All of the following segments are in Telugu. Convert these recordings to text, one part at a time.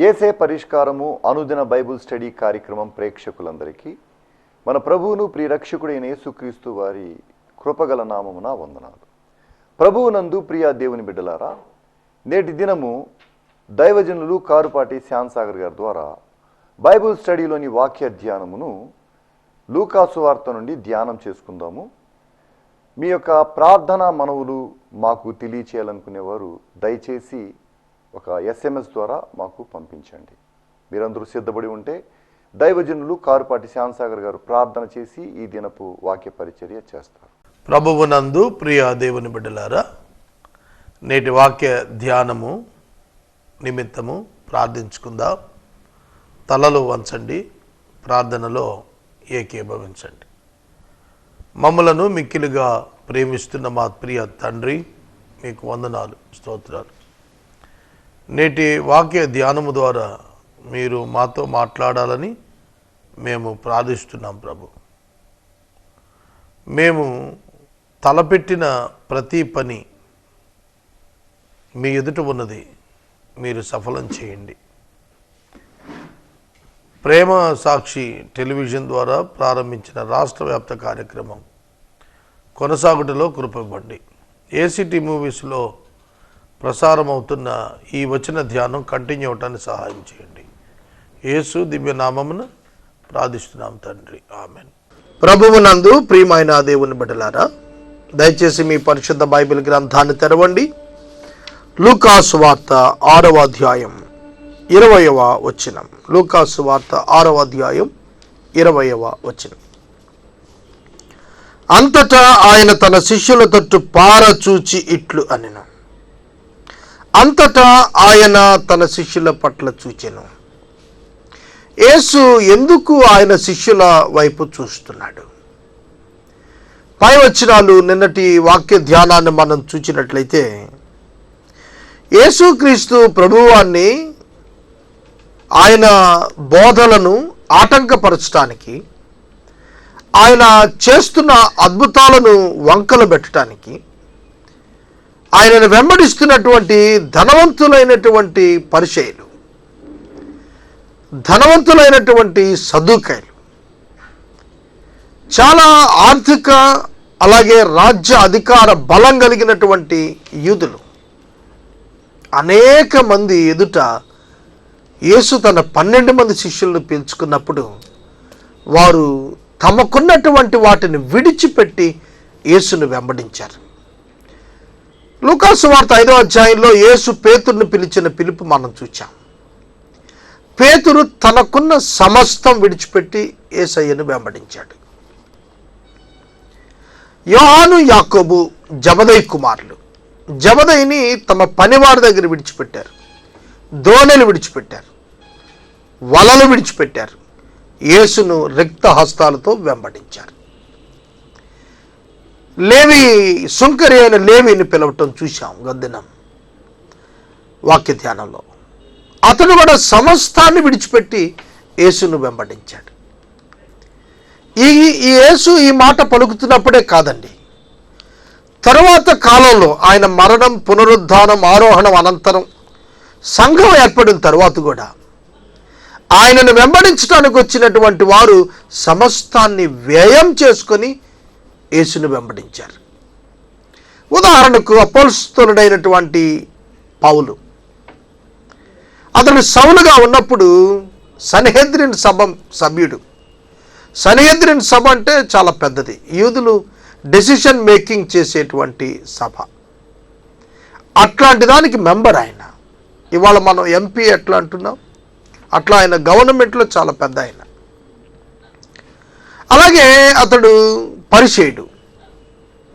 యేసే పరిష్కారము అనుదిన బైబుల్ స్టడీ కార్యక్రమం ప్రేక్షకులందరికీ మన ప్రభువును ప్రియరక్షకుడైన యేసుక్రీస్తు వారి కృపగల నామమున వందనాలు. ప్రభువునందు ప్రియ దేవుని బిడ్డలారా, నేటి దినము దైవజనులు కారుపాటి శ్యామ్సాగర్ గారి ద్వారా బైబుల్ స్టడీలోని వాక్య ధ్యానమును లూకాసు వార్త నుండి ధ్యానం చేసుకుందాము. మీ యొక్క ప్రార్థన మనవులు మాకు తెలియచేయాలనుకునేవారు దయచేసి ఒక SMS ద్వారా మాకు పంపించండి. మీరందరూ సిద్ధపడి ఉంటే దైవజనులు కారుపాటి శ్యామ్సాగర్ గారు ప్రార్థన చేసి ఈ దినపు వాక్య పరిచర్య చేస్తారు. ప్రభువునందు ప్రియ దేవుని బిడ్డలారా, నేటి వాక్య ధ్యానము నిమిత్తము ప్రార్థించుకుందాం. తలలు వంచండి, ప్రార్థనలో ఏకీభవించండి. మమ్మలను మిక్కిలుగా ప్రేమిస్తున్న మా ప్రియ తండ్రి, మీకు వందనాలు, స్తోత్రాలు. నేటి వాక్య ధ్యానము ద్వారా మీరు మాతో మాట్లాడాలని మేము ప్రార్థిస్తున్నాం ప్రభు. మేము తలపెట్టిన ప్రతి పని మీ ఎదుట ఉన్నది, మీరు సఫలం చేయండి. ప్రేమ సాక్షి టెలివిజన్ ద్వారా ప్రారంభించిన రాష్ట్ర వ్యాప్త కార్యక్రమం కొనసాగుటలో కృపవ్వండి. ఏసీటీ మూవీస్లో ప్రసారం అవుతున్న ఈ వచన ధ్యానం కంటిన్యూ అవటానికి సహాయం చేయండి. యేసు దివ్య నామమున ప్రార్థిస్తున్నాం తండ్రి, ఆమెన్. ప్రభువునందు ప్రియమైన దేవుని బిడ్డలారా, దయచేసి మీ పరిశుద్ధ బైబిల్ గ్రంథాన్ని తెరవండి. లూకాసు వార్త 6వ అధ్యాయం 20వ వచనం. లూకాసు వార్త 6వ అధ్యాయం 20వ వచనం. అంతటా ఆయన తన శిష్యుల తట్టు పారచూచి ఇట్లు అనెను. అంతటా ఆయన తన శిష్యుల పట్ల చూచెను. యేసు ఎందుకు ఆయన శిష్యుల వైపు చూస్తున్నాడు? పై వచనాలు నిన్నటి వాక్య ధ్యానాన్ని మనం చూచినట్లయితే, యేసుక్రీస్తు ప్రభువాన్ని ఆయన బోధలను ఆటంకపరచడానికి, ఆయన చేస్తున్న అద్భుతాలను వంకలు పెట్టడానికి, ఆయనను వెంబడిస్తున్నటువంటి ధనవంతులైనటువంటి పరిసయ్యులు, ధనవంతులైనటువంటి సదుకాయలు, చాలా ఆర్థిక అలాగే రాజ్య అధికార బలం కలిగినటువంటి యూదులు అనేక మంది ఎదుట యేసు తన 12 మంది శిష్యులను పిలుచుకున్నప్పుడు వారు తమకున్నటువంటి వాటిని విడిచిపెట్టి యేసును వెంబడించారు. లూకాసు వార్త 5వ అధ్యాయంలో యేసు పేతురును పిలిచిన పిలుపు మనం చూచాం. పేతురు తనకున్న సమస్తం విడిచిపెట్టి యేసయ్యను వెంబడించాడు. యోహాను, యాకోబు జబదయి కుమారులు జబదయిని తమ పనివారి దగ్గర విడిచిపెట్టారు, దోణెలు విడిచిపెట్టారు, వలలు విడిచిపెట్టారు, యేసును రిక్త హస్తాలతో వెంబడించారు. లేవి, సుంకరి అయిన లేవిని పిలవటం చూశాం గద్దినం వాక్య ధ్యానంలో. అతడు కూడా సమస్తాన్ని విడిచిపెట్టి యేసును వెంబడించాడు. ఈ యేసు ఈ మాట పలుకుతున్నప్పుడే కాదండి, తరువాత కాలంలో ఆయన మరణం, పునరుద్ధానం, ఆరోహణం అనంతరం సంఘం ఏర్పడిన తరువాత కూడా ఆయనను వెంబడించడానికి వచ్చినటువంటి వారు సమస్తాన్ని వ్యయం చేసుకొని యేసును వెంబడించారు. ఉదాహరణకు అపోస్తలుడైనటువంటి పౌలు, అతడు సౌలుగా ఉన్నప్పుడు సన్హెద్రిన్ సభ సభ్యుడు. సన్హెద్రిన్ సభ అంటే చాలా పెద్దది, యూదులు డెసిషన్ మేకింగ్ చేసేటువంటి సభ. అట్లాంటి దానికి మెంబర్ ఆయన. ఇవాళ మనం ఎంపీ ఎట్లా అంటున్నాం, అట్లా ఆయన గవర్నమెంట్లో చాలా పెద్ద ఆయన. అలాగే అతడు పరిసయ్యుడు,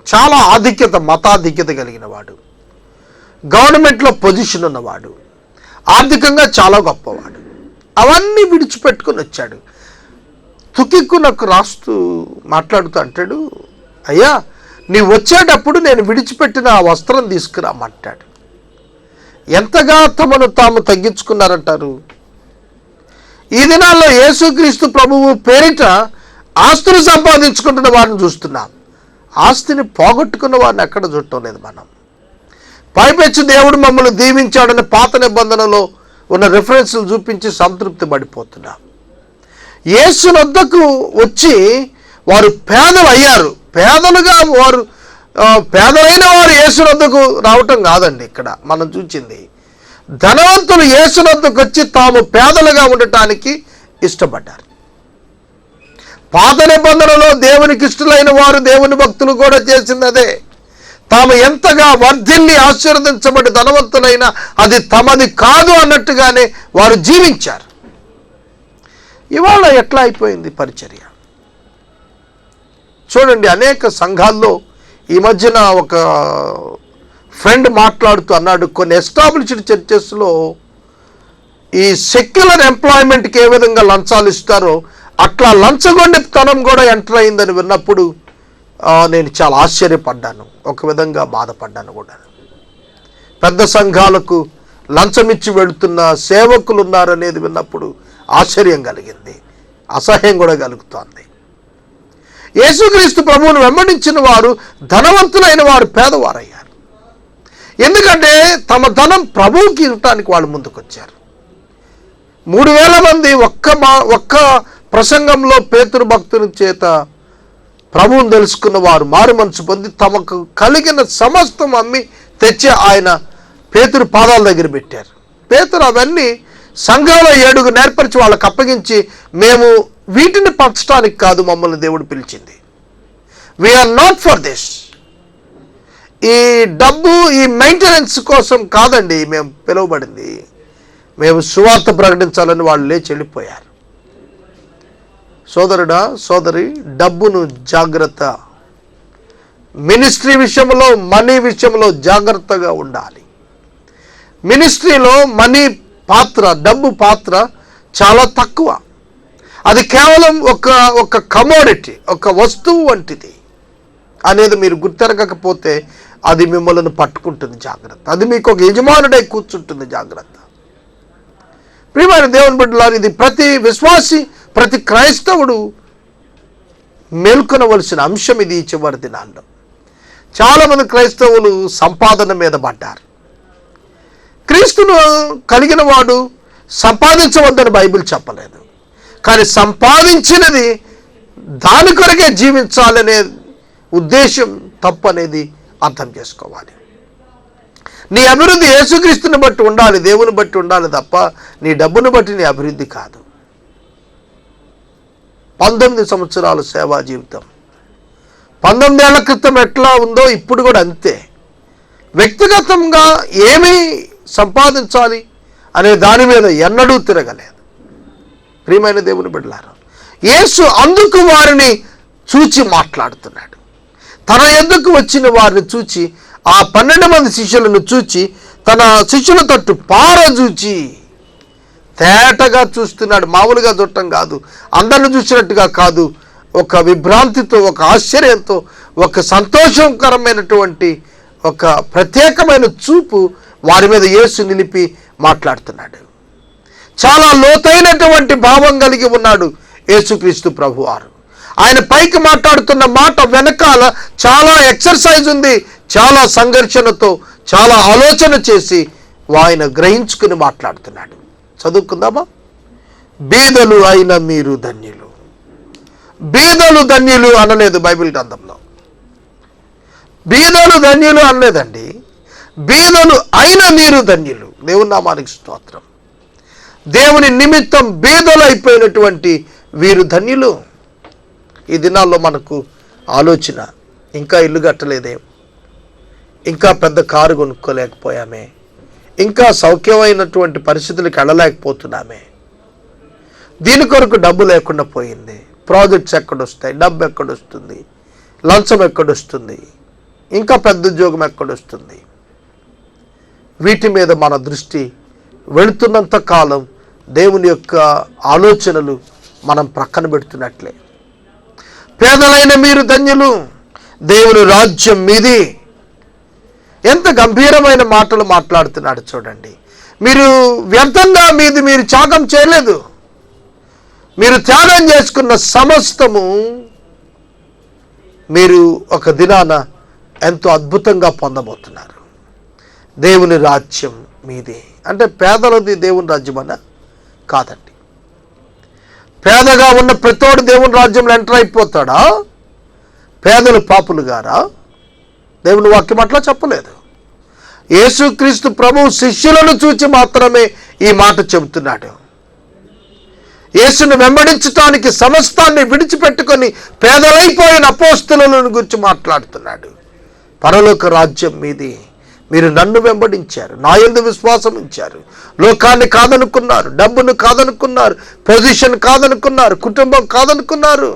చాలా ఆధిక్యత, మతాధిక్యత కలిగిన వాడు, గవర్నమెంట్లో పొజిషన్ ఉన్నవాడు, ఆర్థికంగా చాలా గొప్పవాడు. అవన్నీ విడిచిపెట్టుకొని వచ్చాడు. తుకిక్కు నాకు రాస్తూ మాట్లాడుతూ అంటాడు, అయ్యా నీ వచ్చేటప్పుడు నేను విడిచిపెట్టిన ఆ వస్త్రం తీసుకురామంటాడు. ఎంతగా తమను తాము తగ్గించుకున్నారంటారు. ఈ దినాల్లో యేసుక్రీస్తు ప్రభువు పేరిట ఆస్తులు సంపాదించుకుంటున్న వారిని చూస్తున్నాం. ఆస్తిని పోగొట్టుకున్న వారిని ఎక్కడ చూడటం లేదు మనం. పైపెచ్చు దేవుడు మమ్మల్ని దీవించాడని పాత నిబంధనలో ఉన్న రిఫరెన్స్లు చూపించి సంతృప్తి పడిపోతున్నాం. యేసు వద్దకు వచ్చి వారు పేదలు అయ్యారు. పేదలుగా వారు పేదలైన వారు యేసు వద్దకు రావటం కాదండి ఇక్కడ మనం చూచింది. ధనవంతులు యేసు వద్దకు వచ్చి తాము పేదలుగా ఉండటానికి ఇష్టపడ్డారు. పాత నిబంధనలో దేవునికి ఇష్టలైన వారు, దేవుని భక్తులు కూడా చేసింది అదే. తాము ఎంతగా వర్ధిల్లి ఆశీర్వదించబడి ధనవంతులైనా అది తమది కాదు అన్నట్టుగానే వారు జీవించారు. ఇవాళ ఎట్లా అయిపోయింది పరిచర్య చూడండి. అనేక సంఘాల్లో ఈ మధ్యన ఒక ఫ్రెండ్ మాట్లాడుతూ అన్నాడు, కొన్ని ఎస్టాబ్లిష్డ్ చర్చెస్లో ఈ సెక్యులర్ ఎంప్లాయ్మెంట్కి ఏ విధంగా లంచాలు ఇస్తారో అట్లా లంచగొండితనం కూడా ఎంటర్ అయిందని విన్నప్పుడు నేను చాలా ఆశ్చర్యపడ్డాను, ఒక విధంగా బాధపడ్డాను కూడా. పెద్ద సంఘాలకు లంచమిచ్చి వెళుతున్న సేవకులు ఉన్నారనేది విన్నప్పుడు ఆశ్చర్యం కలిగింది, అసహ్యం కూడా కలుగుతోంది. యేసుక్రీస్తు ప్రభువును వెంబడించిన వారు ధనవంతులైన వారు పేదవారయ్యారు. ఎందుకంటే తమ ధనం ప్రభువుకి ఇవ్వటానికి వాళ్ళు ముందుకొచ్చారు. 3000 మంది ఒక్క ప్రసంగంలో పేతురు భక్తుని చేత ప్రభువును తెలుసుకున్న వారు మారు మనసు పొంది తమకు కలిగిన సమస్తం అమ్మి తెచ్చి ఆయన పేతురు పాదాల దగ్గర పెట్టారు. పేతురు అవన్నీ సంఘంలో 7 నేర్పరిచి వాళ్ళకి అప్పగించి, మేము వీటిని పంచడానికి కాదు మమ్మల్ని దేవుడు పిలిచింది, వీఆర్ నాట్ ఫర్ దిస్, ఈ డబ్బు ఈ మెయింటెనెన్స్ కోసం కాదండి మేము పిలువబడింది, మేము సువార్త ప్రకటించాలని వాళ్ళు లేచి వెళ్ళిపోయారు. సోదరుడా సోదరి, డబ్బును జాగ్రత్త. మినిస్ట్రీ విషయంలో, మనీ విషయంలో జాగ్రత్తగా ఉండాలి. మినిస్ట్రీలో మనీ పాత్ర, డబ్బు పాత్ర చాలా తక్కువ. అది కేవలం ఒక కమోడిటీ, ఒక వస్తువు వంటిది అనేది మీరు గుర్తెరగకపోతే అది మిమ్మల్ని పట్టుకుంటుంది, జాగ్రత్త. అది మీకు ఒక యజమానుడై కూర్చుంటుంది, జాగ్రత్త. ప్రియమైన దేవుని బిడ్డలారా, ఇది ప్రతి విశ్వాసి, ప్రతి క్రైస్తవుడు మేల్కొనవలసిన అంశం ఇది. ఈ చివరి దినాల్లో చాలామంది క్రైస్తవులు సంపాదన మీద పడ్డారు. క్రీస్తును కలిగిన వాడు సంపాదించవద్దని బైబిల్ చెప్పలేదు, కానీ సంపాదించినది దాని కొరకే జీవించాలనే ఉద్దేశం తప్పు అనేది అర్థం చేసుకోవాలి. నీ అభివృద్ధి యేసుక్రీస్తుని బట్టి ఉండాలి, దేవుని బట్టి ఉండాలి తప్ప నీ డబ్బును బట్టి నీ అభివృద్ధి కాదు. 19 సంవత్సరాల సేవా జీవితం, 19 ఏళ్ల క్రితం ఎట్లా ఉందో ఇప్పుడు కూడా అంతే. వ్యక్తిగతంగా ఏమి సంపాదించాలి అనే దాని మీద ఎన్నడూ తిరగలేదు. ప్రియమైన దేవుని బిడ్డలారా, యేసు అందుకు వారిని చూచి మాట్లాడుతున్నాడు. తన ఎద్దుకు వచ్చిన వారిని చూచి, ఆ 12 మంది శిష్యులను చూచి, తన శిష్యుల తట్టు పారజూచి తేటగా చూస్తున్నాడు. మామూలుగా చూడటం కాదు, అందరిని చూసినట్టుగా కాదు, ఒక విభ్రాంతితో, ఒక ఆశ్చర్యంతో, ఒక సంతోషకరమైనటువంటి ఒక ప్రత్యేకమైన చూపు వారి మీద యేసు నిలిపి మాట్లాడుతున్నాడు. చాలా లోతైనటువంటి భావం కలిగి ఉన్నాడు యేసుక్రీస్తు ప్రభువారు. ఆయన పైకి మాట్లాడుతున్న మాట వెనకాల చాలా ఎక్సర్సైజ్ ఉంది, చాలా సంఘర్షణతో, చాలా ఆలోచన చేసి ఆయన గ్రహించుకుని మాట్లాడుతున్నాడు. చదువుకుందామా? బీదలు అయిన మీరు ధన్యులు. బీదలు ధన్యులు అనలేదు బైబిల్ గ్రంథంలో, బీదలు ధన్యులు అనలేదండి. బీదలు అయిన మీరు ధన్యులు. దేవుని నామానికి స్తోత్రం. దేవుని నిమిత్తం బీదలు అయిపోయినటువంటి వీరు ధన్యులు. ఈ దినాల్లో మనకు ఆలోచన, ఇంకా ఇల్లు కట్టలేదేం, ఇంకా పెద్ద కారు కొనుక్కోలేకపోయామే, ఇంకా సౌఖ్యమైనటువంటి పరిస్థితులకు వెళ్ళలేకపోతున్నామే, దీని కొరకు డబ్బు లేకుండా పోయింది, ప్రాజెక్ట్స్ ఎక్కడొస్తాయి, డబ్బు ఎక్కడొస్తుంది, లంచం ఎక్కడొస్తుంది, ఇంకా పెద్ద ఉద్యోగం ఎక్కడొస్తుంది, వీటి మీద మన దృష్టి వెళుతున్నంత కాలం దేవుని యొక్క ఆలోచనలు మనం ప్రక్కన పెడుతున్నట్లే. పేదలైన మీరు ధన్యులు, దేవుని రాజ్యం మీది. ఎంత గంభీరమైన మాటలు మాట్లాడుతున్నాడు చూడండి. మీరు వ్యర్థంగా మీరు త్యాగం చేయలేదు. మీరు త్యాగం చేసుకున్న సమస్తము మీరు ఒక దినాన ఎంతో అద్భుతంగా పొందబోతున్నారు. దేవుని రాజ్యం మీదే. అంటే పేదలది దేవుని రాజ్యమన్నా? కాదండి. పేదగా ఉన్న ప్రతోడు దేవుని రాజ్యంలో ఎంటర్ అయిపోతాడా? పేదలు పాపులు గారా? దేవుని వాక్యం అట్లా చెప్పలేదు. యేసుక్రీస్తు ప్రభువు శిష్యులను చూచి మాత్రమే ఈ మాట చెబుతున్నాడు. యేసును వెంబడించటానికి సమస్తాన్ని విడిచిపెట్టుకొని పేదలైపోయిన అపోస్తలులను గురించి మాట్లాడుతున్నాడు. పరలోక రాజ్యం మీది. మీరు నన్ను వెంబడించారు, నా యందు విశ్వాసం ఉంచారు, లోకాన్ని కాదనుకున్నారు, డబ్బును కాదనుకున్నారు, పొజిషన్ కాదనుకున్నారు, కుటుంబం కాదనుకున్నారు,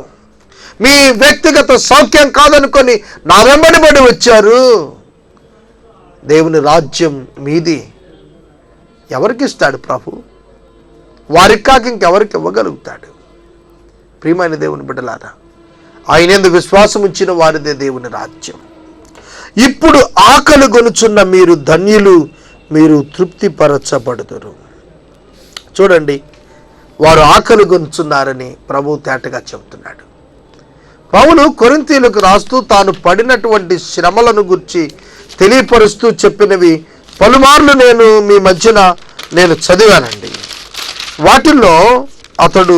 మీ వ్యక్తిగత సౌఖ్యం కాదనుకొని నా వెంబడిబడి వచ్చారు. దేవుని రాజ్యం మీది. ఎవరికి ఇస్తాడు ప్రభు? వారికి కాక ఇంకెవరికి ఇవ్వగలుగుతాడు? ప్రియమైన దేవుని బిడ్డలారా, ఆయన యందు విశ్వాసం ఉంచిన వారిదే దేవుని రాజ్యం. ఇప్పుడు ఆకలి గొనుచున్న మీరు ధన్యులు, మీరు తృప్తిపరచబడుదురు. చూడండి, వారు ఆకలి గొనుచున్నారని ప్రభు తేటగా చెబుతున్నాడు. పౌలు కొరింథీయులకు రాస్తూ తాను పడినటువంటి శ్రమలను గురించి తెలియపరుస్తూ చెప్పినవి పలుమార్లు నేను మీ మధ్యన చదివానండి. వాటిల్లో అతడు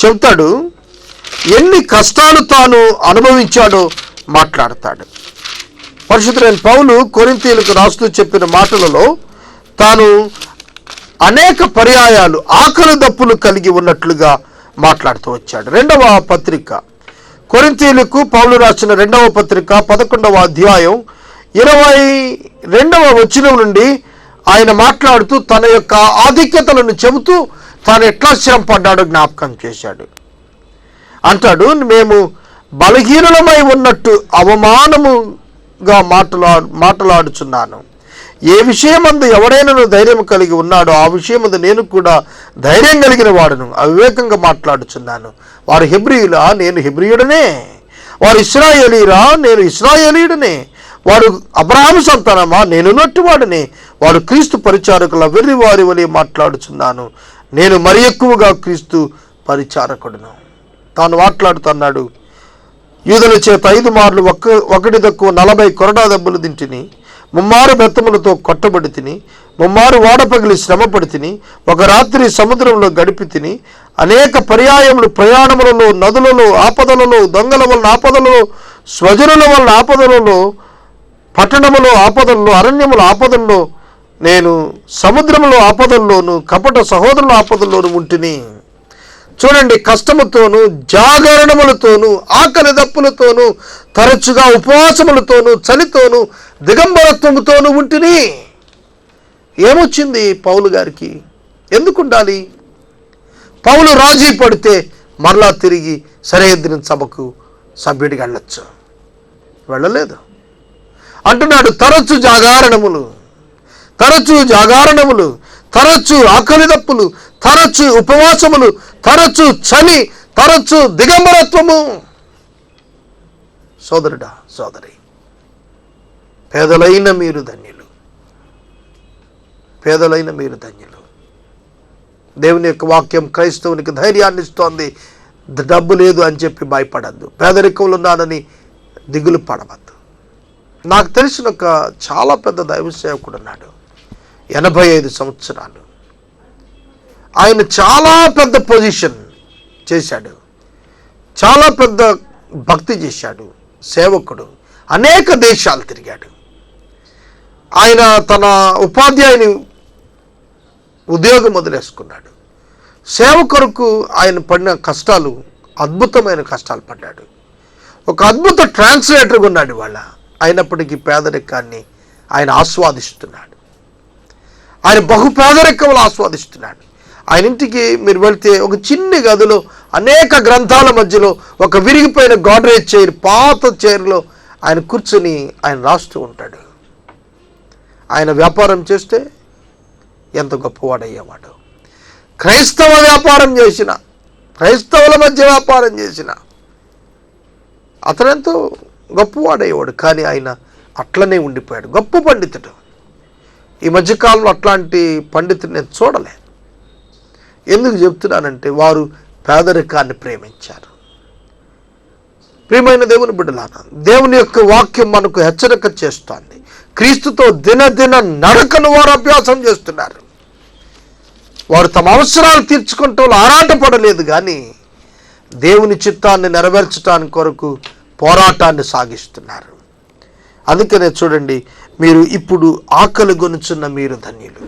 చెబుతాడు, ఎన్ని కష్టాలు తాను అనుభవించాడో మాట్లాడతాడు. పరిశుద్ధుడైన పౌలు కొరింథీయులకు రాస్తూ చెప్పిన మాటలలో తాను అనేక పర్యాయాలు ఆకలి దప్పులు కలిగి ఉన్నట్లుగా మాట్లాడుతూ వచ్చాడు. 2వ పత్రిక కొరింథీయులకు పౌలు రాసిన 2వ పత్రిక 11వ అధ్యాయం 22వ వచనం నుండి ఆయన మాట్లాడుతూ తన యొక్క ఆధిక్యతలను చెబుతూ తాను ఎట్లా శ్రమ పడ్డాడో జ్ఞాపకం చేశాడు. అంటాడు, మేము బలహీనులమై ఉన్నట్టు అవమానముగా మాట్లాడుచున్నాను. ఏ విషయమందు ఎవడైనా ధైర్యం కలిగి ఉన్నాడో ఆ విషయమందు నేను కూడా ధైర్యం కలిగిన వాడును. అవివేకంగా మాట్లాడుచున్నాను. వారు హెబ్రీయులా? నేను హెబ్రీయుడనే. వారు ఇశ్రాయేలీరా? నేను ఇశ్రాయేలీయుడనే. వారు అబ్రహాము సంతానమా? నేను నట్టువాడనే. వారు క్రీస్తు పరిచారకుల వెర్రి వారి వలె మాట్లాడుచున్నాను. నేను మరి ఎక్కువగా క్రీస్తు పరిచారకుడును. తాను మాట్లాడుతున్నాడు, యూదుల చేత 5 మార్లు ఒకటి తక్కువ 40 కొరడా దెబ్బలు తింటిని, 3 బెత్తములతో కొట్టబడి తిని, 3 వాడపగిలి శ్రమపడి తిని, ఒక రాత్రి సముద్రంలో గడిపి తిని, అనేక పర్యాయములు ప్రయాణములలో, నదులలో ఆపదలలో, దొంగల వలన ఆపదలలో, స్వజనుల వలన ఆపదలలో, పట్టణములో ఆపదల్లో, అరణ్యముల ఆపదల్లో, నేను సముద్రములో ఆపదల్లోను కపట సహోదరుల ఆపదల్లోను ఉంటిని. చూడండి, కష్టముతోనూ జాగరణములతోనూ ఆకలి దప్పులతోనూ తరచుగా ఉపవాసములతోనూ చలితోనూ దిగంబరత్వముతోనూ ఉంటిని. ఏమొచ్చింది పౌలు గారికి? ఎందుకు ఉండాలి? పౌలు రాజీ పడితే మరలా తిరిగి సరిహద్దున సభకు సభ్యుడికి వెళ్ళొచ్చు. వెళ్ళలేదు. అంటున్నాడు, తరచు జాగరణములు, తరచు ఆకలి దప్పులు, తరచు ఉపవాసములు, తరచు చలి, తరచు దిగంబరత్వము. సోదరుడా, సోదరి, పేదలైన మీరు ధన్యులు, పేదలైన మీరు ధన్యులు. దేవుని యొక్క వాక్యం క్రైస్తవునికి ధైర్యాన్ని ఇస్తోంది. డబ్బు లేదు అని చెప్పి భయపడద్దు, పేదరికంలో ఉన్నానని దిగులు పడవద్దు. నాకు తెలిసిన ఒక చాలా పెద్ద దైవ సేవకుడు ఉన్నాడు, 85 సంవత్సరాలు. ఆయన చాలా పెద్ద పొజిషన్ చేశాడు, చాలా పెద్ద భక్తి చేశాడు, సేవకుడు, అనేక దేశాలు తిరిగాడు. ఆయన తన ఉపాధ్యాయుని ఉద్యోగం వదిలేసుకున్నాడు. సేవ కొరకు ఆయన పడిన కష్టాలు, అద్భుతమైన కష్టాలు పడ్డాడు. ఒక అద్భుత ట్రాన్స్లేటర్గా ఉన్నాడు వాళ్ళ. అయినప్పటికీ పేదరికాన్ని ఆయన ఆస్వాదిస్తున్నాడు. ఆయన బహు పేదరికంలో ఆస్వాదిస్తున్నాడు. ఆయన ఇంటికి మీరు వెళ్తే ఒక చిన్ని గదిలో అనేక గ్రంథాల మధ్యలో ఒక విరిగిపోయిన గోడ్రేజ్ చైర్, పాత చైర్లో ఆయన కూర్చొని ఆయన రాస్తూ ఉంటాడు. ఆయన వ్యాపారం చేస్తే ఎంత గొప్పవాడయ్యేవాడు. క్రైస్తవ వ్యాపారం చేసిన, క్రైస్తవుల మధ్య వ్యాపారం చేసిన అతనెంతో గొప్పవాడయ్యేవాడు. కానీ ఆయన అట్లనే ఉండిపోయాడు. గొప్ప పండితుడు. ఈ మధ్యకాలంలో అట్లాంటి పండితుడు నేను చూడలే. ఎందుకు చెప్తున్నానంటే వారు పేదరికాన్ని ప్రేమించారు. ప్రియమైన దేవుని బిడ్డలారా, దేవుని యొక్క వాక్యం మనకు హెచ్చరిక చేస్తోంది. క్రీస్తుతో దినదిన నడకను వారు అభ్యాసం చేస్తున్నారు. వారు తమ అవసరాలు తీర్చుకుంటూ ఆరాటపడలేదు, కానీ దేవుని చిత్తాన్ని నెరవేర్చడానికి కొరకు పోరాటాన్ని సాగిస్తున్నారు. అందుకనే చూడండి, మీరు ఇప్పుడు ఆకలి గొనుచున్న మీరు ధన్యులు,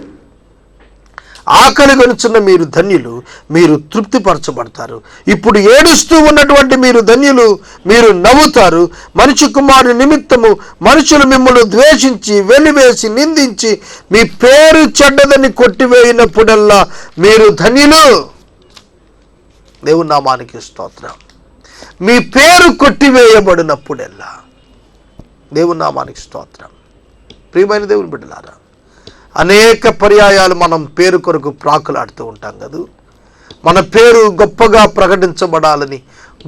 ఆకలి గొనుచున్న మీరు ధన్యులు, మీరు తృప్తిపరచబడతారు. ఇప్పుడు ఏడుస్తూ ఉన్నటువంటి మీరు ధన్యులు, మీరు నవ్వుతారు. మనిషి కుమారుని నిమిత్తము మనుషులు మిమ్మల్ని ద్వేషించి వెలివేసి నిందించి మీ పేరు చెడ్డదని కొట్టివేయినప్పుడల్లా మీరు ధన్యులు. దేవుని నామానికి స్తోత్రం. మీ పేరు కొట్టివేయబడినప్పుడల్లా, దేవుని నామానికి స్తోత్రం. ప్రియమైన దేవుని బిడ్డలారా, అనేక పర్యాయాలు మనం పేరు కొరకు ప్రాకులాడుతూ ఉంటాం కదా. మన పేరు గొప్పగా ప్రకటించబడాలని,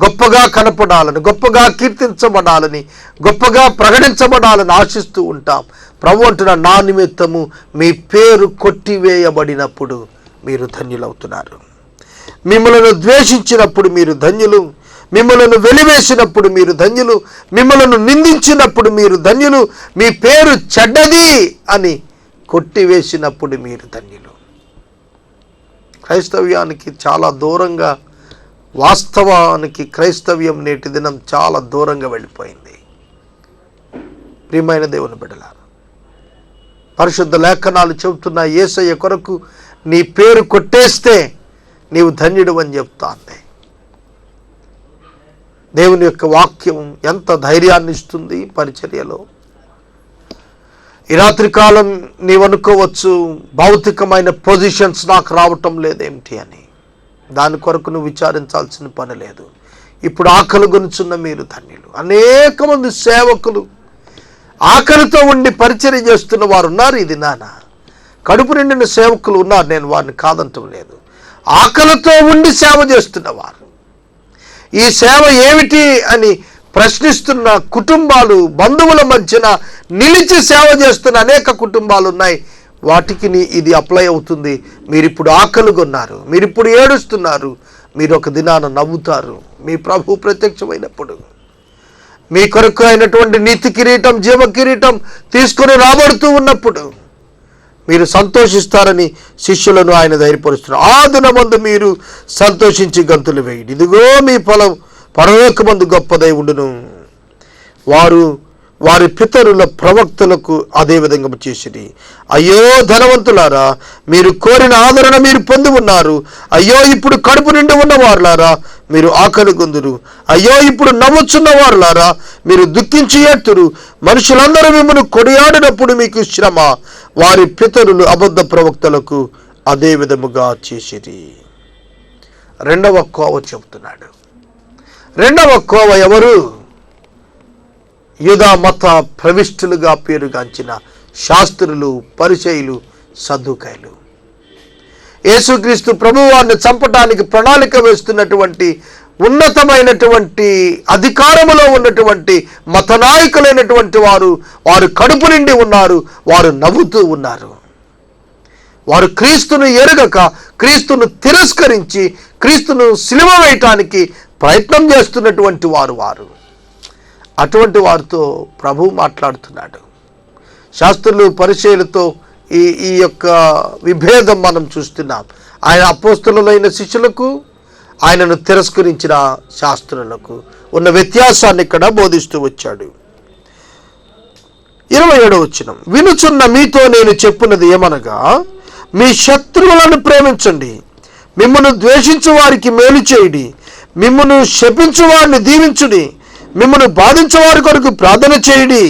గొప్పగా కనపడాలని, గొప్పగా కీర్తించబడాలని, గొప్పగా ప్రకటించబడాలని ఆశిస్తూ ఉంటాం. ప్రభు అంటున్న, నా నిమిత్తము మీ పేరు కొట్టివేయబడినప్పుడు మీరు ధన్యులవుతున్నారు. మిమ్మల్ని ద్వేషించినప్పుడు మీరు ధన్యులు, మిమ్మల్ని వెలివేసినప్పుడు మీరు ధన్యులు, మిమ్మల్ని నిందించినప్పుడు మీరు ధన్యులు, మీ పేరు చెడ్డది అని కొట్టివేసినప్పుడు మీరు ధన్యులు. క్రైస్తవ్యానికి చాలా దూరంగా, వాస్తవానికి క్రైస్తవ్యం నేటి దినం చాలా దూరంగా వెళ్ళిపోయింది. ప్రియమైన దేవుని బిడ్డలారా, పరిశుద్ధ లేఖనాలు చెబుతున్న యేసయ్య కొరకు నీ పేరు కొట్టేస్తే నీవు ధన్యుడు అని చెప్తాంది. దేవుని యొక్క వాక్యం ఎంత ధైర్యాన్ని ఇస్తుంది పరిచర్యలో. ఈ రాత్రికాలం నీవనుకోవచ్చు, భౌతికమైన పొజిషన్స్ నాకు రావటం లేదేమిటి అని. దాని కొరకు నువ్వు విచారించాల్సిన పని లేదు. ఇప్పుడు ఆకలి గొనుచున్న మీరు ధన్యులు. అనేక మంది సేవకులు ఆకలితో ఉండి పరిచర్య చేస్తున్న వారు ఉన్నారు. ఇది నాన్న కడుపు నిండిన సేవకులు ఉన్నారు, నేను వారిని కాదంటం లేదు. ఆకలితో ఉండి సేవ చేస్తున్నవారు, ఈ సేవ ఏమిటి అని ప్రశ్నిస్తున్న కుటుంబాలు, బంధువుల మధ్యన నిలిచి సేవ చేస్తున్న అనేక కుటుంబాలు ఉన్నాయి. వాటికి ఇది అప్లై అవుతుంది. మీరు ఇప్పుడు ఆకలిగొన్నారు, మీరు ఇప్పుడు ఏడుస్తున్నారు, మీరు ఒక దినాన నవ్వుతారు. మీ ప్రభు ప్రత్యక్షమైనప్పుడు మీ కొరకు అయినటువంటి నీతి కిరీటం, జీవ కిరీటం తీసుకొని రాబడుతూ ఉన్నప్పుడు మీరు సంతోషిస్తారని శిష్యులను ఆయన ధైర్యపరుస్తున్నారు. ఆ దినమందు మీరు సంతోషించి గంతులు వేయండి, ఇదిగో మీ ఫలం పరలోకమందు గొప్పదై ఉండును. వారి పితరుల ప్రవక్తలకు అదే విధంగా చేసిరి. అయ్యో ధనవంతులారా, మీరు కోరిన ఆదరణ మీరు పొంది ఉన్నారు. అయ్యో ఇప్పుడు కడుపు నిండి ఉన్నవారులారా, మీరు ఆకలి గొందురు. అయ్యో ఇప్పుడు నవ్వుచున్న వారులారా, మీరు దుఃఖించి ఏడ్తురు. మనుషులందరూ మిమ్మల్ని కొడియాడినప్పుడు మీకు శ్రమ. వారి పితరులు అబద్ధ ప్రవక్తలకు అదే విధముగా చేసిరి. రెండవ కోవ చెబుతున్నాడు. రెండవ కోవ ఎవరు? యూదా మత ప్రవిష్టులుగా పేరుగాంచిన శాస్త్రులు, పరిసయ్యులు, సద్దుకాయలు. యేసుక్రీస్తు ప్రభువారిని చంపటానికి ప్రణాళిక వేస్తున్నటువంటి ఉన్నతమైనటువంటి అధికారములో ఉన్నటువంటి మత నాయకులైనటువంటి వారు కడుపు నిండి ఉన్నారు, వారు నవ్వుతూ ఉన్నారు. వారు క్రీస్తును ఎరుగక, క్రీస్తును తిరస్కరించి, క్రీస్తును సిలువ వేయటానికి ప్రయత్నం చేస్తున్నటువంటి వారు. అటువంటి వారితో ప్రభువు మాట్లాడుతున్నాడు. శాస్త్రులు, పరిచయులతో ఈ యొక్క విభేదం మనం చూస్తున్నాం. ఆయన అపోస్తలులైన శిష్యులకు, ఆయనను తిరస్కరించిన శాస్త్రులకు ఉన్న వ్యత్యాసాన్ని ఇక్కడ బోధిస్తూ వచ్చాడు. 27వ వచనం, వినుచున్న మీతో నేను చెప్పున్నది ఏమనగా, మీ శత్రువులను ప్రేమించండి, మిమ్మల్ని ద్వేషించు వారికి మేలు చేయుడి, మిమ్మల్ని శపించు వారిని దీవించుడి, మిమ్మల్ని బాధించే వారి కొరకు ప్రార్థన చేయుడి.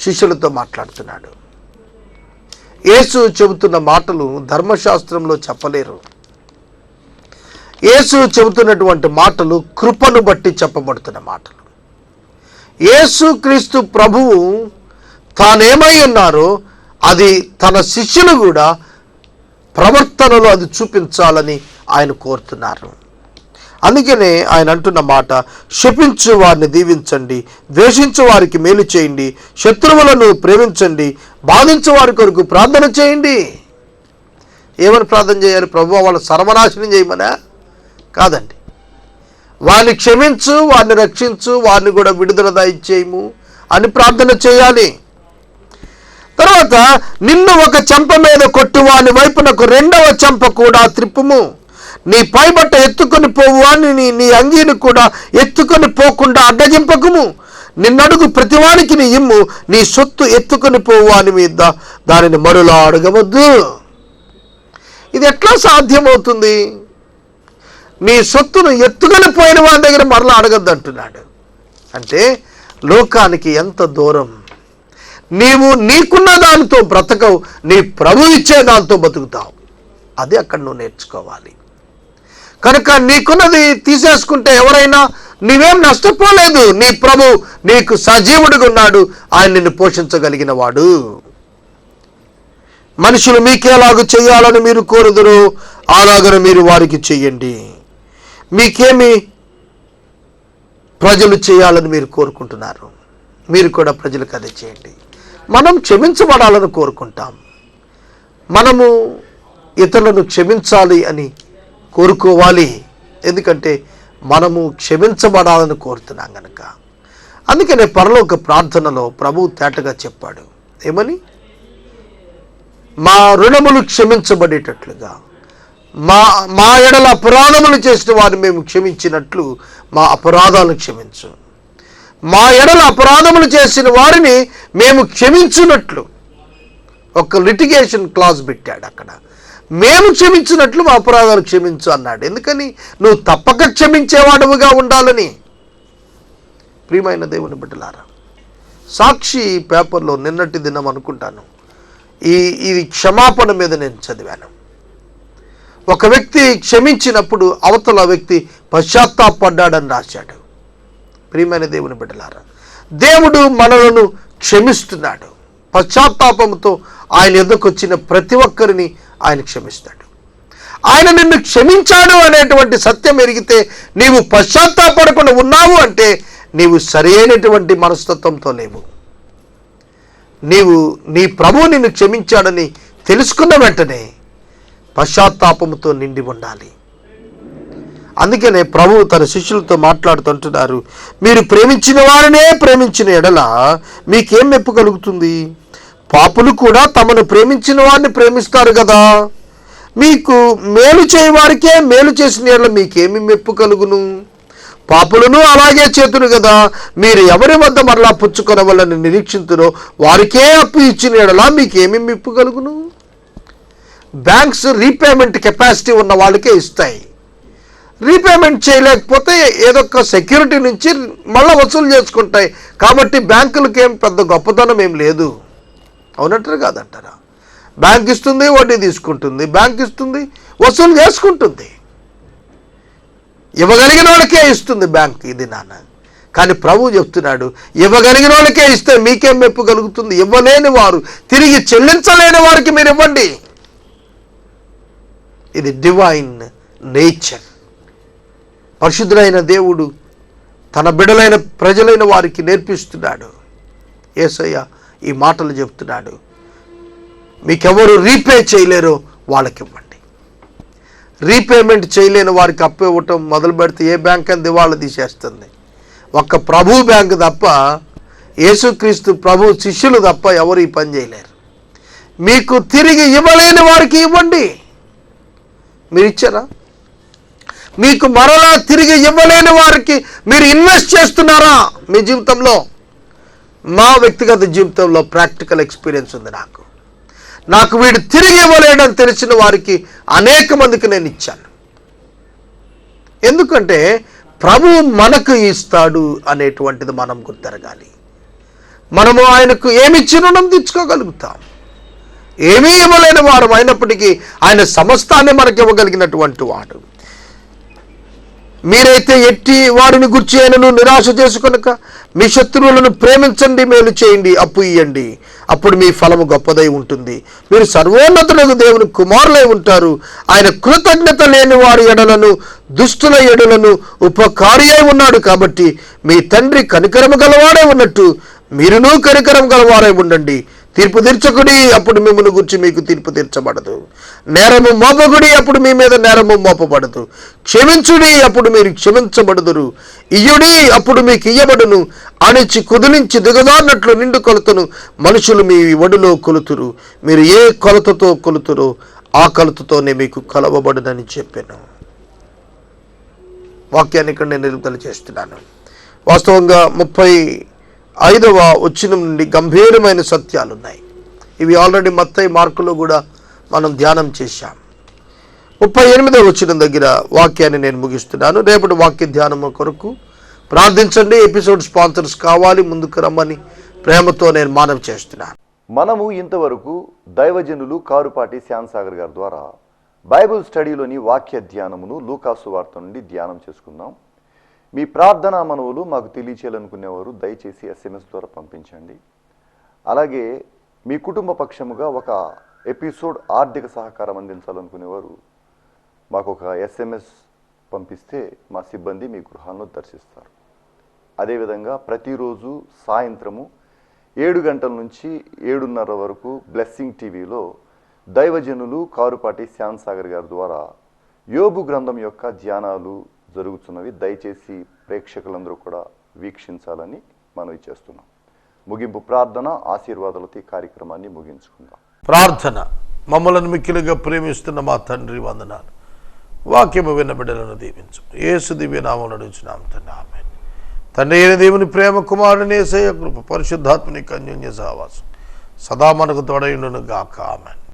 శిష్యులతో మాట్లాడుతున్నాడు. యేసు చెబుతున్న మాటలు ధర్మశాస్త్రంలో చెప్పలేరు. యేసు చెబుతున్నటువంటి మాటలు కృపను బట్టి చెప్పబడుతున్న మాటలు. యేసు క్రీస్తు ప్రభువు తానేమై ఉన్నారో అది తన శిష్యులు కూడా ప్రవర్తనలో అది చూపించాలని ఆయన కోరుతున్నారు. అందుకనే ఆయన అంటున్న మాట, శపించు వారిని దీవించండి, ద్వేషించు వారికి మేలు చేయండి, శత్రువులను ప్రేమించండి, బాధించు వారి కొరకు ప్రార్థన చేయండి. ఏమని ప్రార్థన చేయాలి? ప్రభువా వాళ్ళ సర్వనాశనం చేయమనా? కాదండి. వారిని క్షమించు, వారిని రక్షించు, వారిని కూడా విడుదల దయచేయము అని ప్రార్థన చేయాలి. తర్వాత నిన్ను ఒక చెంప మీద కొట్టు వాని వైపునకు రెండవ చెంప కూడా త్రిప్పుము. నీ పైబట్ట ఎత్తుకొని పోవు అని నీ అంగీని కూడా ఎత్తుకొని పోకుండా అడ్డగింపకుము. నిన్నడుగు ప్రతివానికి నీ ఇమ్ము, నీ సొత్తు ఎత్తుకొని పోవు అని మీద దానిని మరులా అడగవద్దు. ఇది ఎట్లా సాధ్యమవుతుంది? నీ సొత్తును ఎత్తుకొని పోయిన వాని దగ్గర మరలా అడగద్దు అంటున్నాడు. అంటే లోకానికి ఎంత దూరం. నీవు నీకున్న దానితో బ్రతకవు, నీ ప్రభు ఇచ్చే దానితో బతుకుతావు. అది అక్కడ నువ్వు నేర్చుకోవాలి. కనుక నీకున్నది తీసేసుకుంటే ఎవరైనా నీవేం నష్టపోలేదు. నీ ప్రభు నీకు సజీవుడిగా ఉన్నాడు, ఆయన నిన్ను పోషించగలిగిన వాడు. మనుషులు మీకేలాగు చేయాలని మీరు కోరుదురు, అలాగను మీరు వారికి చెయ్యండి. మీకేమి ప్రజలు చేయాలని మీరు కోరుకుంటున్నారు, మీరు కూడా ప్రజలకు అదే చేయండి. మనం క్షమించబడాలని కోరుకుంటాం, మనము ఇతరులను క్షమించాలి అని కోరుకోవాలి. ఎందుకంటే మనము క్షమించబడాలని కోరుతున్నాం కనుక. అందుకనే పరలోక ప్రార్థనలో ప్రభువు తేటగా చెప్పాడు, ఏమని? మా రుణములు క్షమించబడేటట్లుగా, మా ఎడల అపరాధములు చేసిన వారిని మేము క్షమించినట్లు మా అపరాధాలను క్షమించు. మా ఎడల అపరాధములు చేసిన వారిని మేము క్షమించినట్లు ఒక లిటిగేషన్ క్లాజ్ పెట్టాడు అక్కడ. మేము క్షమించినట్లు మా అపరాధాలు క్షమించు అన్నాడు. ఎందుకని? నువ్వు తప్పక క్షమించేవాడుగా ఉండాలని. ప్రియమైన దేవుని బిడ్డలారా, సాక్షి పేపర్లో నిన్నటి దినం అనుకుంటాను ఈ క్షమాపణ మీద నేను చదివాను. ఒక వ్యక్తి క్షమించినప్పుడు అవతల వ్యక్తి పశ్చాత్తాపడ్డాడని రాశాడు. ప్రియమైన దేవుని బిడ్డలారా, దేవుడు మనలను క్షమిస్తున్నాడు. పశ్చాత్తాపంతో ఆయన ఎదుకు వచ్చిన ప్రతి ఒక్కరిని ఆయన క్షమిస్తాడు. ఆయన నిన్ను క్షమించాడు అనేటువంటి సత్యం ఎరిగితే నీవు పశ్చాత్తాపడకుండా ఉన్నావు అంటే నీవు సరైనటువంటి మనస్తత్వంతో లేవు. నీవు నీ ప్రభువు నిన్ను క్షమించాడని తెలుసుకున్న వెంటనే పశ్చాత్తాపంతో నిండి ఉండాలి. అందుకనే ప్రభువు తన శిష్యులతో మాట్లాడుతుంటున్నారు, మీరు ప్రేమించిన వారినే ప్రేమించిన ఎడల మీకేం మెప్పు కలుగుతుంది? పాపులు కూడా తమను ప్రేమించిన వారిని ప్రేమిస్తారు కదా. మీకు మేలు చేయవారికే మేలు చేసిన ఎడల మీకేమి మెప్పు కలుగును? పాపులను అలాగే చేతును కదా. మీరు ఎవరి వద్ద మరలా పుచ్చుకొనవలని నిరీక్షింతురో వారికే అప్పు ఇచ్చిన ఎడల మీకేమి మెప్పు కలుగును? బ్యాంక్స్ రీపేమెంట్ కెపాసిటీ ఉన్న వాళ్ళకే ఇస్తాయి. రీపేమెంట్ చేయలేకపోతే ఏదో ఒక సెక్యూరిటీ నుంచి మళ్ళీ వసూలు చేసుకుంటాయి. కాబట్టి బ్యాంకులకి ఏం పెద్ద గొప్పతనం ఏం లేదు. అవునంటారు కాదంటారా? బ్యాంక్ ఇస్తుంది, వడ్డీ తీసుకుంటుంది, బ్యాంక్ ఇస్తుంది, వసూలు చేసుకుంటుంది. ఇవ్వగలిగిన వాళ్ళకే ఇస్తుంది బ్యాంక్. ఇది నాన్న. కానీ ప్రభువు చెప్తున్నాడు, ఇవ్వగలిగిన వాళ్ళకే ఇస్తే మీకేం మెప్పు కలుగుతుంది? ఇవ్వలేని వారు, తిరిగి చెల్లించలేని వారికి మీరు ఇవ్వండి. ఇది డివైన్ నేచర్. పరిశుద్ధులైన దేవుడు తన బిడ్డలైన ప్రజలైన వారికి నేర్పిస్తున్నాడు. యేసయ్య ఈ మాటలు చెప్తున్నాడు, మీకెవరు రీపే చేయలేరో వాళ్ళకి ఇవ్వండి. రీపేమెంట్ చేయలేని వారికి అప్పు ఇవ్వటం మొదలు పెడితే ఏ బ్యాంక్ అని దివాళా తీసేస్తుంది. ఒక్క ప్రభు బ్యాంక్ తప్ప, యేసుక్రీస్తు ప్రభు శిష్యులు తప్ప ఎవరు ఈ పని చేయలేరు. మీకు తిరిగి ఇవ్వలేని వారికి ఇవ్వండి. మీరు ఇచ్చారా? మీకు మరలా తిరిగి ఇవ్వలేని వారికి మీరు ఇన్వెస్ట్ చేస్తున్నారా మీ జీవితంలో? మా వ్యక్తిగత జీవితంలో ప్రాక్టికల్ ఎక్స్పీరియన్స్ ఉంది. నాకు వీడు తిరిగి ఇవ్వలేడని తెలిసిన వారికి అనేక మందికి నేను ఇచ్చాను. ఎందుకంటే ప్రభువు మనకు ఇస్తాడు అనేటువంటిది మనం గుర్తెరగాలి. మనము ఆయనకు ఏమిచ్చి రుణం తీర్చుకోగలుగుతాం. ఏమీ ఇవ్వలేని వారు అయినప్పటికీ ఆయన సమస్తాన్ని మనకి ఇవ్వగలిగినటువంటి వాడు. మీరైతే ఎట్టి వారిని గుర్చి ఆయనను నిరాశ చేసుకొనక మీ శత్రువులను ప్రేమించండి, మేలు చేయండి, అప్పు ఇయ్యండి, అప్పుడు మీ ఫలము గొప్పదై ఉంటుంది. మీరు సర్వోన్నతులకు దేవుని కుమారులై ఉంటారు. ఆయన కృతజ్ఞత లేని వారి ఎడలను దుష్టుల ఎడలను ఉపకారి అయి ఉన్నాడు. కాబట్టి మీ తండ్రి కనికరము గలవాడే ఉన్నట్టు మీరును కనికరం గలవారై ఉండండి. తీర్పు తీర్చకుడి, అప్పుడు మిమ్మల్ని గురించి మీకు తీర్పు తీర్చబడదు. నేరము మోపకుడి, అప్పుడు మీ మీద నేరము మోపబడదు. క్షమించుడి, అప్పుడు మీరు క్షమించబడుదురు. ఇయ్యుడి, అప్పుడు మీకు ఇయ్యబడును. అణిచి కుదిలించి దిగజారినట్లు నిండు కొలతను మనుషులు మీ ఒడిలో కొలుతురు. మీరు ఏ కొలతతో కొలుతురో ఆ కొలతతోనే మీకు కొలవబడునని చెప్పాను. వాక్యాన్ని ఇక్కడ నేను నిలుపుదల చేస్తున్నాను. వాస్తవంగా 35వ వచనం నుండి గంభీరమైన సత్యాలు ఉన్నాయి. ఇవి ఆల్రెడీ మత్తయి, మార్కులో కూడా మనం ధ్యానం చేశాం. 38వ వచనం దగ్గర వాక్యాన్ని నేను ముగిస్తున్నాను. రేపటి వాక్య ధ్యానం కొరకు ప్రార్థించండి. ఎపిసోడ్ స్పాన్సర్స్ కావాలి, ముందుకు రమ్మని ప్రేమతో నేను మనవి చేస్తున్నాను. మనము ఇంతవరకు దైవజనులు కారుపాటి శ్యామ్సాగర్ గారి ద్వారా బైబిల్ స్టడీలోని వాక్య ధ్యానమును లూకాసు వార్త నుండి ధ్యానం చేసుకుందాం. మీ ప్రార్థనా మనవులు మాకు తెలియచేయాలనుకునేవారు దయచేసి SMS ద్వారా పంపించండి. అలాగే మీ కుటుంబ పక్షముగా ఒక ఎపిసోడ్ ఆర్థిక సహకారం అందించాలనుకునేవారు మాకు ఒక SMS పంపిస్తే మా సిబ్బంది మీ గృహాలను దర్శిస్తారు. అదేవిధంగా ప్రతిరోజు సాయంత్రము 7 గంటల నుంచి 7:30 వరకు బ్లెస్సింగ్ టీవీలో దైవజనులు కారుపాటి శ్యామ్సాగర్ గారి ద్వారా యోబు గ్రంథం యొక్క ధ్యానాలు జరుగుతున్నవి. దయచేసి ప్రేక్షకులందరూ కూడా వీక్షించాలని మనవి చేస్తున్నాం. ముగింపు ప్రార్థన ఆశీర్వాదాలతో ఈ కార్యక్రమాన్ని ముగించుకుందాం. ప్రార్థన. మమ్మల్ని మిక్కిలిగా ప్రేమిస్తున్న మా తండ్రి, వందనాలు. వాక్యము విన్న బిడ్డలను దీవించు. యేసు దివ్య నామమున అడుగుచున్నాం తండ్రి, ఆమేన్. తండ్రి అయిన దేవుని ప్రేమ, కుమారుని యేసయ్య కృప, పరిశుద్ధాత్మని అన్యోన్య సహవాసం సదా మనకు తోడైయుండును గాక. ఆమేన్.